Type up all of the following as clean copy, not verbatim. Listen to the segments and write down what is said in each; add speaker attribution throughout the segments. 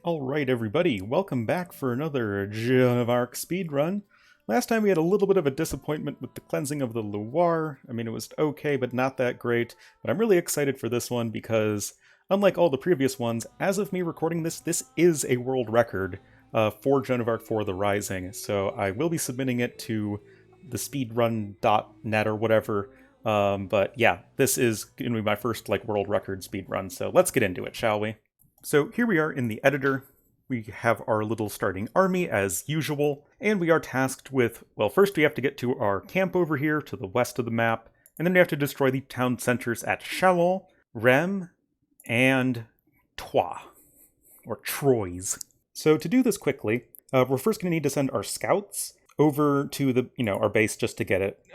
Speaker 1: Alright everybody, welcome back for another Joan of Arc speedrun. Last time we had a little bit of a disappointment with the cleansing of the Loire. I mean, it was okay, but not that great. But I'm really excited for this one because, unlike all the previous ones, as of me recording this, this is a world record for Joan of Arc 4 The Rising. So I will be submitting it to the speedrun.net or whatever. But yeah, this is going to be my first world record speedrun, so let's get into it, shall we? So here we are in the editor. We have our little starting army as usual, and we are tasked with, well, first we have to get to our camp over here to the west of the map, and then we have to destroy the town centers at Chalon, Rheims, and Troyes, or Troyes. So to do this quickly, we're first going to need to send our scouts over to the, our base just to get it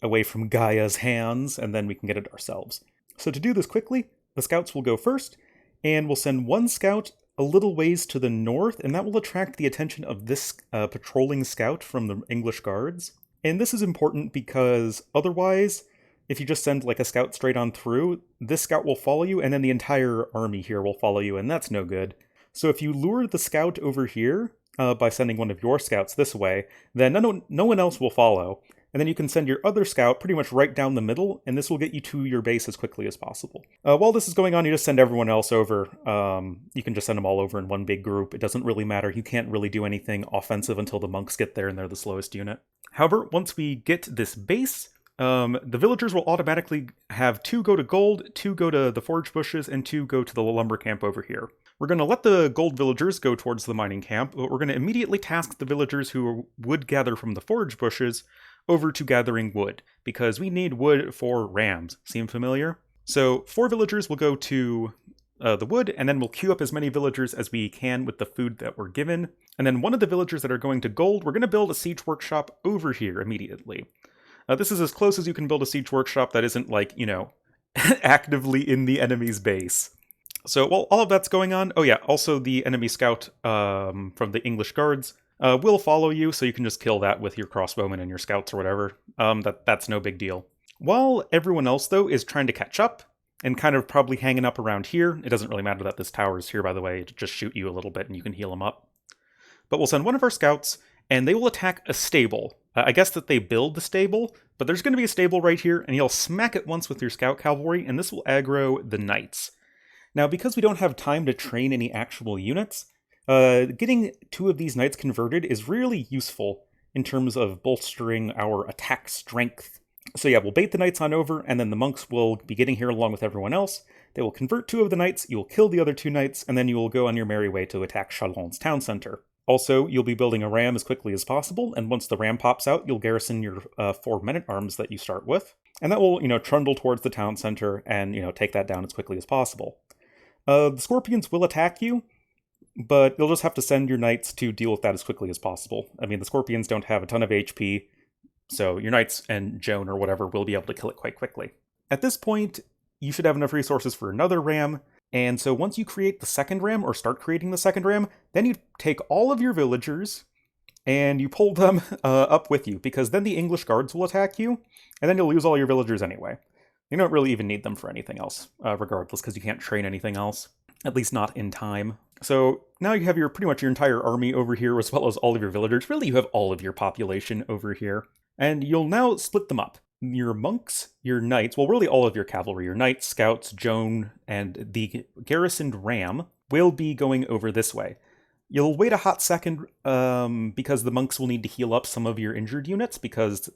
Speaker 1: away from Gaia's hands, and then we can get it ourselves. So to do this quickly, the scouts will go first, and we'll send one scout a little ways to the north, and that will attract the attention of this patrolling scout from the English guards. And this is important because otherwise, if you just send a scout straight on through, this scout will follow you, and then the entire army here will follow you, and that's no good. So if you lure the scout over here by sending one of your scouts this way, then no one else will follow. And then you can send your other scout pretty much right down the middle, and this will get you to your base as quickly as possible. While this is going on, you just send everyone else over. You can just send them all over in one big group. It doesn't really matter. You can't really do anything offensive until the monks get there, and they're the slowest unit. However, once we get this base, the villagers will automatically have 2 go to gold, 2 go to the forage bushes, and 2 go to the lumber camp over here. We're going to let the gold villagers go towards the mining camp, but we're going to immediately task the villagers who would gather from the forage bushes over to gathering wood, because we need wood for rams. Seem familiar? So 4 villagers will go to the wood, and then we'll queue up as many villagers as we can with the food that we're given. And then one of the villagers that are going to gold, we're going to build a siege workshop over here immediately. This is as close as you can build a siege workshop that isn't actively in the enemy's base. So while all of that's going on, oh yeah, also the enemy scout from the English guards will follow you, so you can just kill that with your crossbowmen and your scouts or whatever. That's no big deal. While everyone else, though, is trying to catch up, and kind of probably hanging up around here, it doesn't really matter that this tower is here, by the way, to just shoot you a little bit and you can heal them up. But we'll send one of our scouts, and they will attack a stable. I guess that they build the stable, but there's going to be a stable right here, and you'll smack it once with your scout cavalry, and this will aggro the knights. Now, because we don't have time to train any actual units, getting 2 of these knights converted is really useful in terms of bolstering our attack strength. So yeah, we'll bait the knights on over, and then the monks will be getting here along with everyone else. They will convert 2 of the knights, you will kill the other 2 knights, and then you will go on your merry way to attack Chalon's town center. Also, you'll be building a ram as quickly as possible, and once the ram pops out, you'll garrison your 4 men-at-arms that you start with. And that will, trundle towards the town center and, take that down as quickly as possible. The scorpions will attack you, but you'll just have to send your knights to deal with that as quickly as possible. I mean, the scorpions don't have a ton of HP, so your knights and Joan or whatever will be able to kill it quite quickly. At this point, you should have enough resources for another ram, and so once you create the second ram, or start creating the second ram, then you take all of your villagers, and you pull them up with you, because then the English guards will attack you, and then you'll lose all your villagers anyway. You don't really even need them for anything else, regardless, because you can't train anything else. At least not in time. So now you have pretty much your entire army over here, as well as all of your villagers. Really, you have all of your population over here. And you'll now split them up. Your monks, your knights, well, really all of your cavalry, your knights, scouts, Joan, and the garrisoned ram will be going over this way. You'll wait a hot second because the monks will need to heal up some of your injured units, because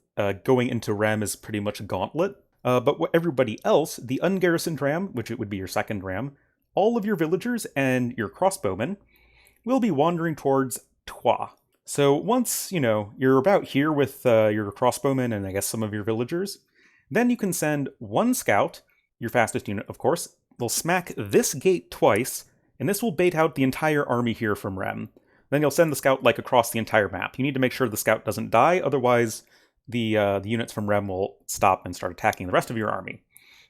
Speaker 1: going into ram is pretty much a gauntlet. But everybody else, the ungarrisoned ram, which it would be your second ram, all of your villagers and your crossbowmen will be wandering towards Troyes. So once, you're about here with your crossbowmen and I guess some of your villagers, then you can send one scout, your fastest unit of course. They'll smack this gate twice, and this will bait out the entire army here from Rem. Then you'll send the scout across the entire map. You need to make sure the scout doesn't die, otherwise the units from Rem will stop and start attacking the rest of your army.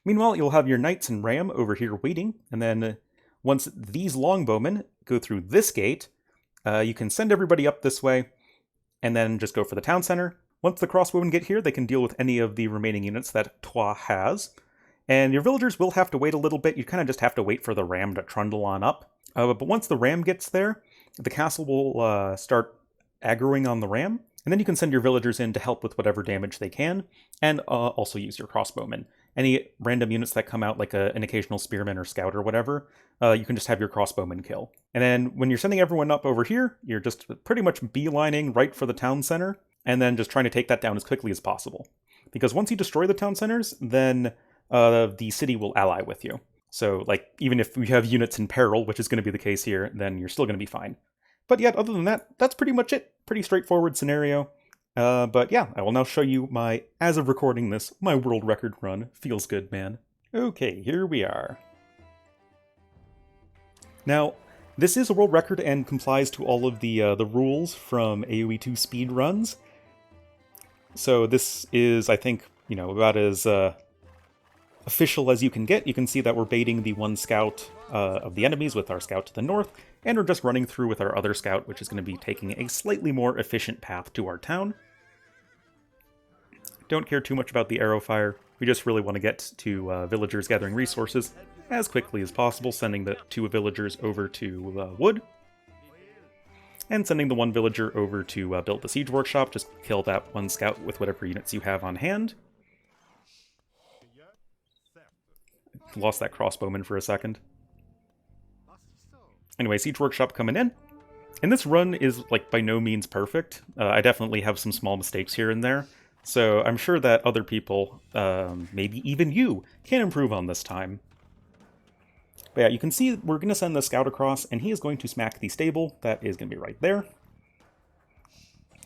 Speaker 1: Meanwhile, you'll have your knights and ram over here waiting, and then once these longbowmen go through this gate, you can send everybody up this way, and then just go for the town center. Once the crossbowmen get here, they can deal with any of the remaining units that Troyes has, and your villagers will have to wait a little bit. You kind of just have to wait for the ram to trundle on up. But once the ram gets there, the castle will start aggroing on the ram, and then you can send your villagers in to help with whatever damage they can, and also use your crossbowmen. Any random units that come out, like an occasional spearman or scout or whatever, you can just have your crossbowmen kill. And then when you're sending everyone up over here, you're just pretty much beelining right for the town center, and then just trying to take that down as quickly as possible. Because once you destroy the town centers, then the city will ally with you. So, like, even if we have units in peril, which is going to be the case here, then you're still going to be fine. But yet, other than that, that's pretty much it. Pretty straightforward scenario. But yeah, I will now show you my, as of recording this, my world record run. Feels good, man. Okay, here we are. Now, this is a world record and complies to all of the rules from AoE2 speedruns. So this is, I think, about as official as you can get. You can see that we're baiting the one scout of the enemies with our scout to the north, and we're just running through with our other scout, which is going to be taking a slightly more efficient path to our town. Don't care too much about the arrow fire. We just really want to get to villagers gathering resources as quickly as possible, sending the 2 villagers over to wood, and sending the 1 villager over to build the siege workshop. Just kill that 1 scout with whatever units you have on hand. Lost that crossbowman for a second. Anyway, siege workshop coming in. And this run is, like, by no means perfect. I definitely have some small mistakes here and there. So I'm sure that other people, maybe even you, can improve on this time. But yeah, you can see we're going to send the scout across, and he is going to smack the stable. That is going to be right there.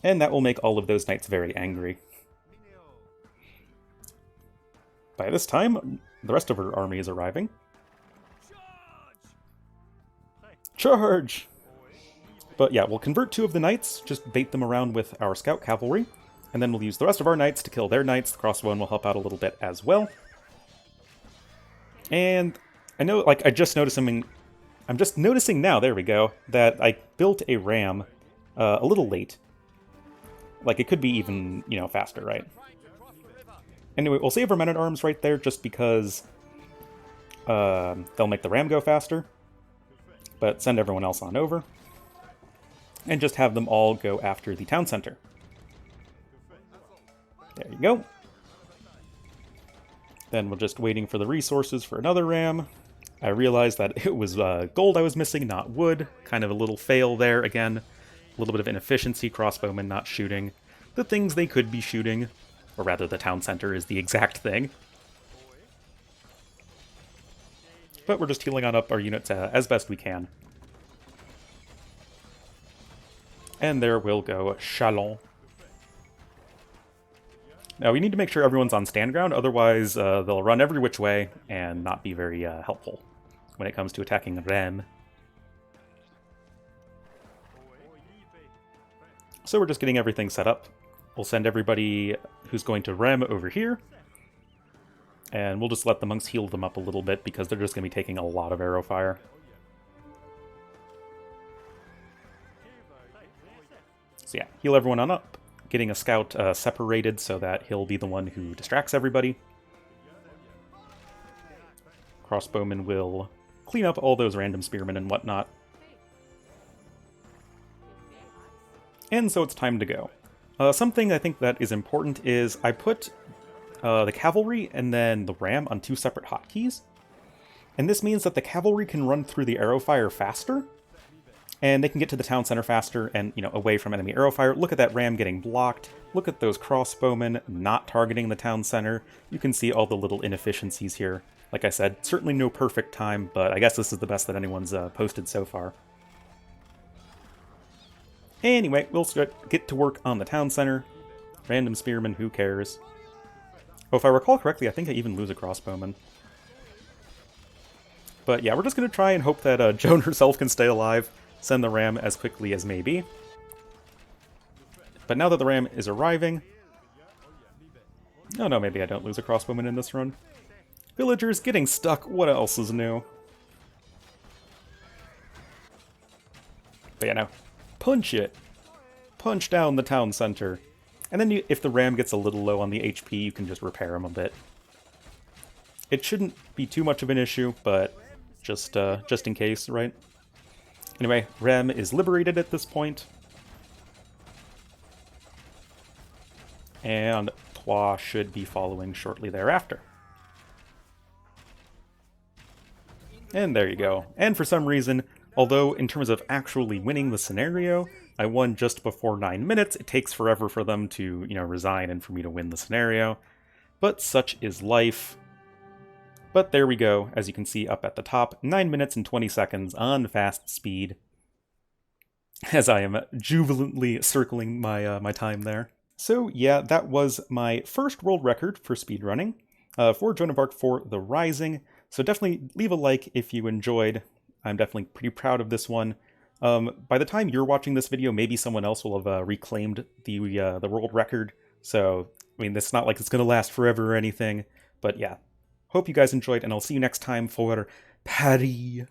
Speaker 1: And that will make all of those knights very angry. By this time, the rest of her army is arriving. Charge! But yeah, we'll convert 2 of the knights, just bait them around with our scout cavalry, and then we'll use the rest of our knights to kill their knights. The crossbowman will help out a little bit as well. And I know, like, I'm just noticing now, there we go, that I built a ram a little late. Like, it could be even, faster, right? Anyway, we'll save our men-at-arms right there just because they'll make the ram go faster. But send everyone else on over. And just have them all go after the town center. There you go. Then we're just waiting for the resources for another ram. I realized that it was gold I was missing, not wood. Kind of a little fail there again. A little bit of inefficiency, crossbowmen not shooting the things they could be shooting. Or rather, the town center is the exact thing. But we're just healing on up our units as best we can. And there will go Chalon. Now we need to make sure everyone's on stand ground, otherwise they'll run every which way and not be very helpful when it comes to attacking Rennes. So we're just getting everything set up. We'll send everybody who's going to Rem over here. And we'll just let the monks heal them up a little bit because they're just going to be taking a lot of arrow fire. So yeah, heal everyone on up. Getting a scout separated so that he'll be the one who distracts everybody. Crossbowman will clean up all those random spearmen and whatnot. And so it's time to go. Something I think that is important is I put the cavalry and then the ram on 2 separate hotkeys. And this means that the cavalry can run through the arrow fire faster, and they can get to the town center faster and, away from enemy arrow fire. Look at that ram getting blocked. Look at those crossbowmen not targeting the town center. You can see all the little inefficiencies here. Like I said, certainly no perfect time, but I guess this is the best that anyone's posted so far. Anyway, we'll get to work on the town center. Random spearmen, who cares? Oh, if I recall correctly, I think I even lose a crossbowman. But yeah, we're just going to try and hope that Joan herself can stay alive, send the ram as quickly as may be. But now that the ram is arriving... Oh no, maybe I don't lose a crossbowman in this run. Villagers getting stuck, what else is new? But yeah, no. Punch it! Punch down the town center. And then if the ram gets a little low on the HP, you can just repair him a bit. It shouldn't be too much of an issue, but just in case, right? Anyway, Rem is liberated at this point. And Trois should be following shortly thereafter. And there you go. And for some reason, although in terms of actually winning the scenario, I won just before 9 minutes, it takes forever for them to, resign and for me to win the scenario. But such is life. But there we go, as you can see up at the top, 9 minutes and 20 seconds on fast speed, as I am jubilantly circling my time there. So yeah, that was my first world record for speedrunning for Joan of Arc for The Rising. So definitely leave a like if you enjoyed. I'm definitely pretty proud of this one. By the time you're watching this video, maybe someone else will have reclaimed the world record. So, I mean, it's not like it's going to last forever or anything. But yeah, hope you guys enjoyed, and I'll see you next time for Paris.